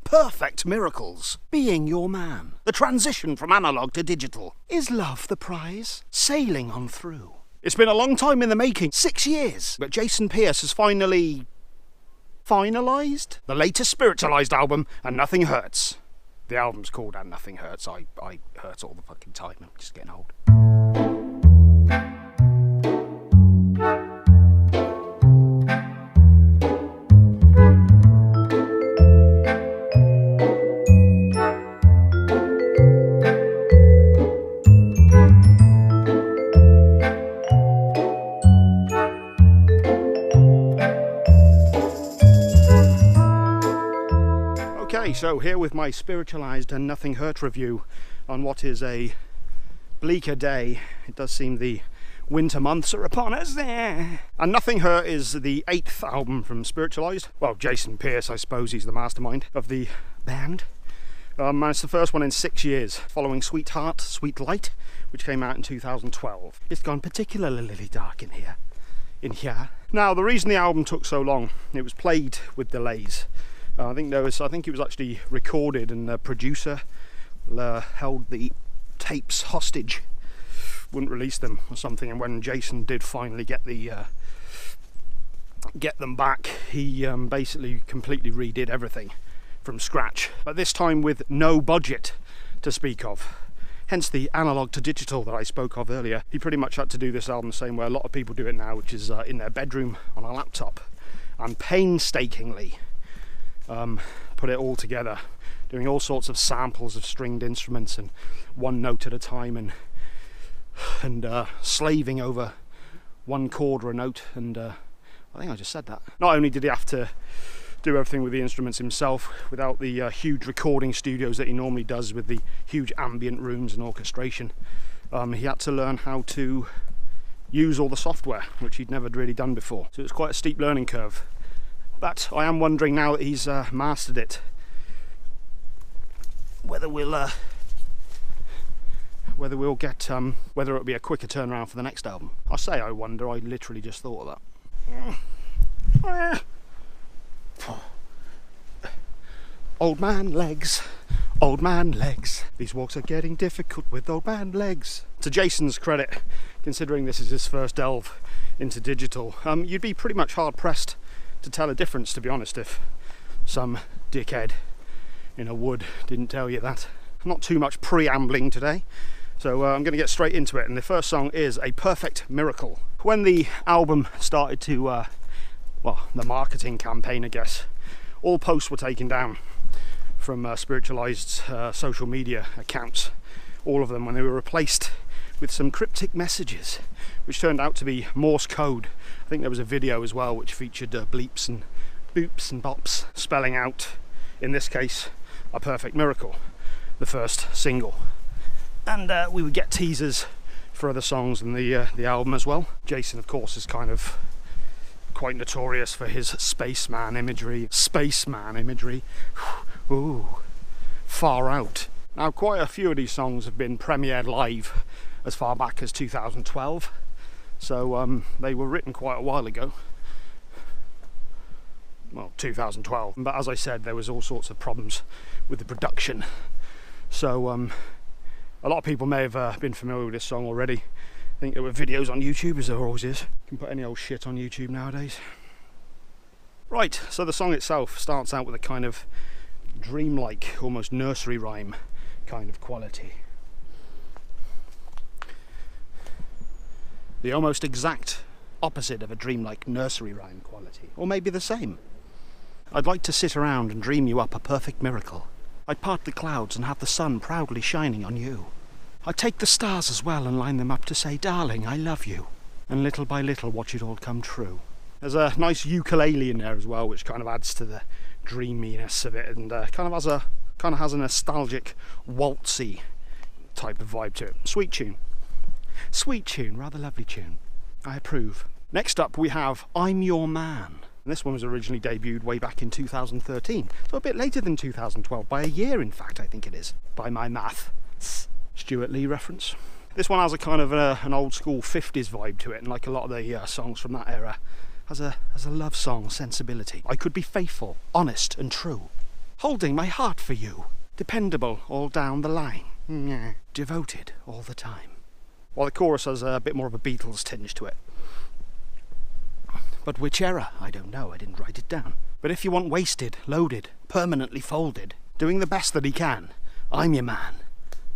Perfect miracles. Being your man. The transition from analog to digital. Is love the prize? Sailing on through. It's been a long time in the making, 6 years, but Jason Pierce has finally finalised the latest Spiritualized album, And Nothing Hurts. The album's called And Nothing Hurts. I hurt all the fucking time. I'm just getting old. Okay, so here with my Spiritualized and Nothing Hurt review on what is a bleaker day. It does seem the winter months are upon us there. And Nothing Hurt is the 8th album from Spiritualized. Well, Jason Pierce, I suppose he's the mastermind of the band. And it's the first one in 6 years, following Sweetheart, Sweet Light, which came out in 2012. It's gone particularly dark in here. Now, the reason the album took so long, it was plagued with delays. I think it was actually recorded, and the producer held the tapes hostage, wouldn't release them or something. And when Jason did finally get them back, he basically completely redid everything from scratch. But this time with no budget to speak of. Hence the analog to digital that I spoke of earlier. He pretty much had to do this album the same way a lot of people do it now, which is in their bedroom on a laptop, and painstakingly put it all together, doing all sorts of samples of stringed instruments and one note at a time, and slaving over one chord or a note. And I think I just said that. Not only did he have to do everything with the instruments himself, without the huge recording studios that he normally does with the huge ambient rooms and orchestration, he had to learn how to use all the software, which he'd never really done before. So it was quite a steep learning curve. But I am wondering, now that he's mastered it, whether it'll be a quicker turnaround for the next album. I say I wonder, I literally just thought of that. Old man legs, old man legs. These walks are getting difficult with old man legs. To Jason's credit, considering this is his first delve into digital, you'd be pretty much hard pressed to tell a difference, to be honest, if some dickhead in a wood didn't tell you that. Not too much preambling today, so I'm going to get straight into it. And the first song is A Perfect Miracle. When the album started to, the marketing campaign, I guess, all posts were taken down from Spiritualized's social media accounts, all of them, when they were replaced with some cryptic messages, which turned out to be Morse code. I think there was a video as well which featured bleeps and boops and bops spelling out, in this case, A Perfect Miracle, the first single. And we would get teasers for other songs in the album as well. Jason, of course, is kind of quite notorious for his spaceman imagery. Ooh, far out. Now, quite a few of these songs have been premiered live as far back as 2012, so they were written quite a while ago. Well, 2012, but as I said, there was all sorts of problems with the production, so a lot of people may have been familiar with this song already. I think there were videos on YouTube, as there always is. You can put any old shit on YouTube nowadays. Right, so the song itself starts out with a kind of dreamlike, almost nursery rhyme kind of quality. The almost exact opposite of a dreamlike nursery rhyme quality, or maybe the same. I'd like to sit around and dream you up a perfect miracle. I'd part the clouds and have the sun proudly shining on you. I'd take the stars as well and line them up to say, darling, I love you. And little by little watch it all come true. There's a nice ukulele in there as well, which kind of adds to the dreaminess of it, and kind of has a nostalgic, waltzy type of vibe to it. Sweet tune, rather lovely tune. I approve. Next up we have I'm Your Man. And this one was originally debuted way back in 2013, so a bit later than 2012, by a year in fact, I think it is, by my math. Stuart Lee reference. This one has a kind of an old school 50s vibe to it, and like a lot of the songs from that era, has a love song sensibility. I could be faithful, honest and true. holding my heart for you, dependable all down the line, devoted all the time. While the chorus has a bit more of a Beatles tinge to it. But which era? I don't know, I didn't write it down. But if you want wasted, loaded, permanently folded, doing the best that he can, I'm your man.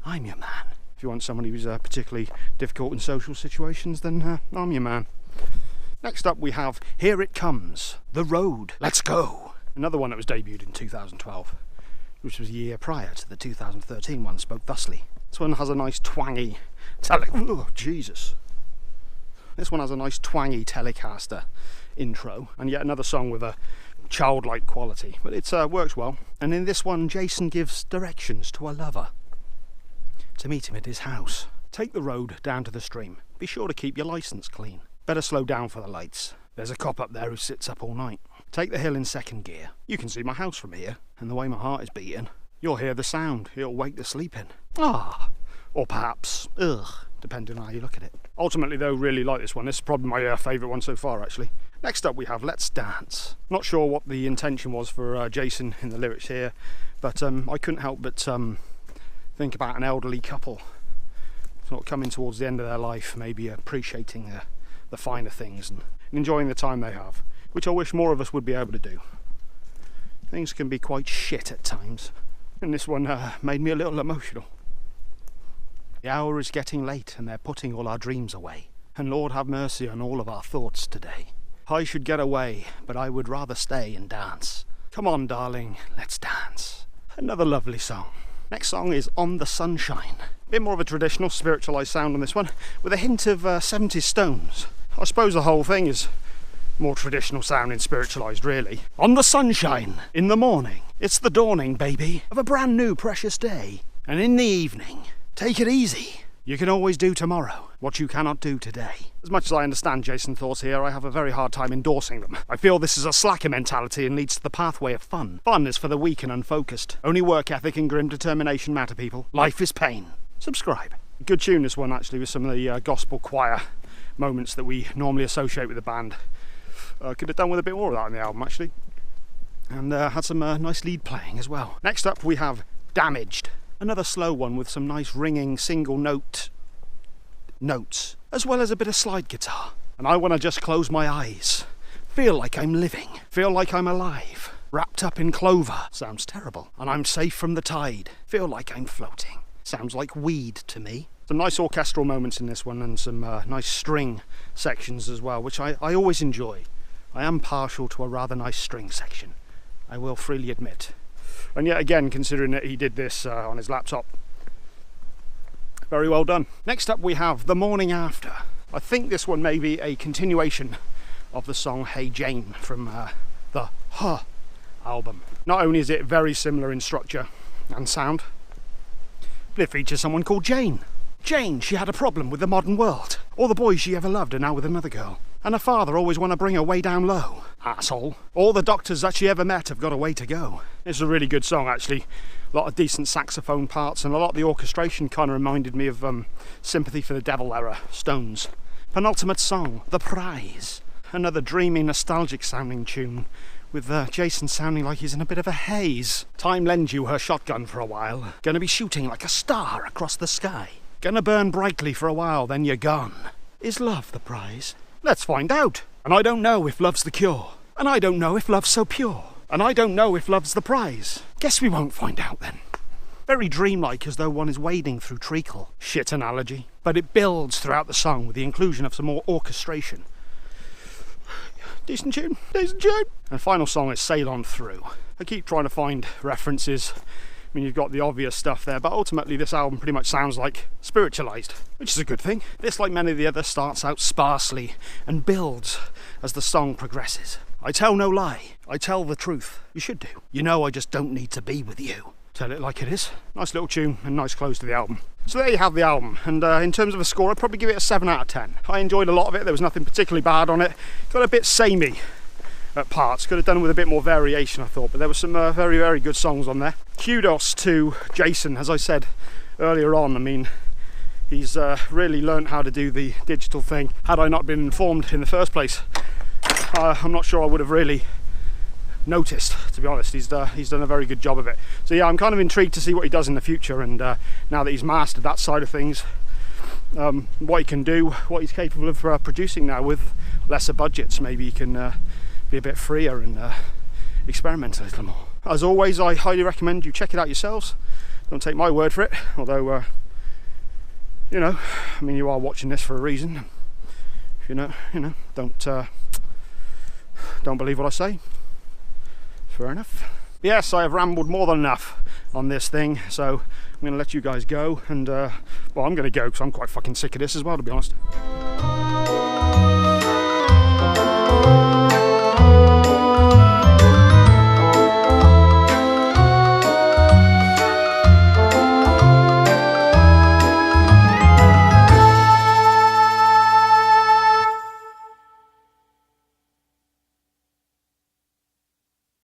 I'm your man. If you want someone who's particularly difficult in social situations, then I'm your man. Next up we have Here It Comes, The Road, Let's Go. Another one that was debuted in 2012, which was a year prior to the 2013 one, Spoke Thusly. This one has a nice twangy oh, Jesus. This one has a nice twangy Telecaster intro, and yet another song with a childlike quality, but it works well. And in this one, Jason gives directions to a lover to meet him at his house. Take the road down to the stream. Be sure to keep your licence clean. Better slow down for the lights. There's a cop up there who sits up all night. Take the hill in second gear. You can see my house from here, and the way my heart is beating, you'll hear the sound. It'll wake the sleeping. Ah, or perhaps, ugh, depending on how you look at it. Ultimately, though, really like this one. This is probably my favourite one so far, actually. Next up we have Let's Dance. Not sure what the intention was for Jason in the lyrics here, but I couldn't help but think about an elderly couple sort of coming towards the end of their life, maybe appreciating the finer things and enjoying the time they have, which I wish more of us would be able to do. Things can be quite shit at times, and this one made me a little emotional. The hour is getting late and they're putting all our dreams away, and Lord have mercy on all of our thoughts today. I should get away, but I would rather stay and dance. Come on, darling, let's dance. Another lovely song. Next song is On the Sunshine. A bit more of a traditional spiritualized sound on this one, with a hint of 70s Stones. I suppose the whole thing is more traditional sounding spiritualized, really. On the sunshine, in the morning, it's the dawning, baby, of a brand new precious day. And in the evening, take it easy. You can always do tomorrow what you cannot do today. As much as I understand Jason's thoughts here, I have a very hard time endorsing them. I feel this is a slacker mentality and leads to the pathway of fun. Fun is for the weak and unfocused. Only work ethic and grim determination matter, people. Life is pain. Subscribe. Good tune, this one, actually, with some of the gospel choir moments that we normally associate with the band. Could have done with a bit more of that on the album, actually. And had some nice lead playing as well. Next up we have Damaged. Another slow one with some nice ringing single notes, as well as a bit of slide guitar. And I want to just close my eyes, feel like I'm living, feel like I'm alive, wrapped up in clover. Sounds terrible. And I'm safe from the tide, feel like I'm floating. Sounds like weed to me. Some nice orchestral moments in this one, and some nice string sections as well, which I always enjoy. I am partial to a rather nice string section, I will freely admit. And yet again, considering that he did this on his laptop, very well done. Next up we have The Morning After. I think this one may be a continuation of the song Hey Jane from the Huh album. Not only is it very similar in structure and sound, but it features someone called Jane. Jane, she had a problem with the modern world. All the boys she ever loved are now with another girl. And her father always want to bring her way down low. Asshole. All the doctors that she ever met have got a way to go. It's a really good song, actually. A lot of decent saxophone parts, and a lot of the orchestration kind of reminded me of Sympathy for the Devil era, Stones. Penultimate song, The Prize. Another dreamy, nostalgic sounding tune, with Jason sounding like he's in a bit of a haze. Time lends you her shotgun for a while. Gonna be shooting like a star across the sky. Gonna burn brightly for a while, then you're gone. Is love the prize? Let's find out. And I don't know if love's the cure. And I don't know if love's so pure. And I don't know if love's the prize. Guess we won't find out then. Very dreamlike, as though one is wading through treacle. Shit analogy. But it builds throughout the song with the inclusion of some more orchestration. Decent tune, decent tune. And final song is Sail On Through. I keep trying to find references. I mean, you've got the obvious stuff there, but ultimately this album pretty much sounds like Spiritualized, which is a good thing. This, like many of the others, starts out sparsely and builds as the song progresses. I tell no lie, I tell the truth. You should do. You know I just don't need to be with you. Tell it like it is. Nice little tune and nice close to the album. So there you have the album, and in terms of a score, I'd probably give it a 7 out of 10. I enjoyed a lot of it, there was nothing particularly bad on it. Got a bit samey at parts, could have done with a bit more variation, I thought, but there were some very, very good songs on there. Kudos to Jason, as I said earlier on. I mean, he's really learnt how to do the digital thing. Had I not been informed in the first place, I'm not sure I would have really noticed, to be honest. He's done a very good job of it. So yeah, I'm kind of intrigued to see what he does in the future, and now that he's mastered that side of things, what he can do, what he's capable of producing now with lesser budgets. Maybe he can be a bit freer and experiment a little more. As always, I highly recommend you check it out yourselves. Don't take my word for it, although you know, I mean, you are watching this for a reason. If you know, don't believe what I say. Fair enough. Yes, I have rambled more than enough on this thing, so I'm going to let you guys go, and well, I'm going to go because I'm quite fucking sick of this as well, to be honest.